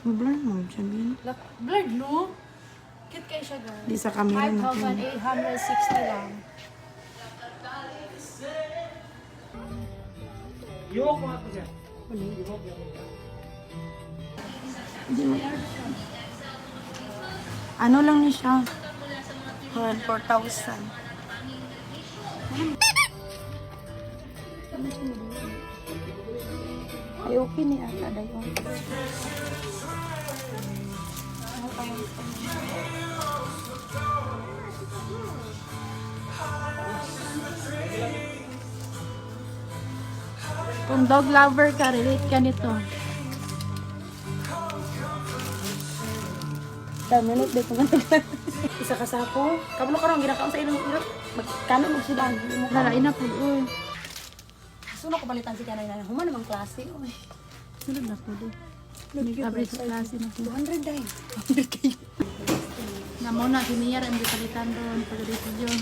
Blur mo, sabihin. Blurred, no? Cute kayo siya, girl. Di sa camera na to. 5,860 lang. Yuwak mo ako siya. Ano lang ni siya? 4,000. Ay, okay ni ata dayo. Kung dog lover ka, relate ka nito. Minute dito nga. Isa ka sa ako. Kabalo ka rin, ginakaon sa ilong ilong. Magkano magsudan. Lalain na po. Suno ko balitan si kanay na. Human namang klase. Sunod na po. Average klase na po. 200 dahil. 200 kayo. Na mo na, hiniyar ang balitan doon. Pag dito yun.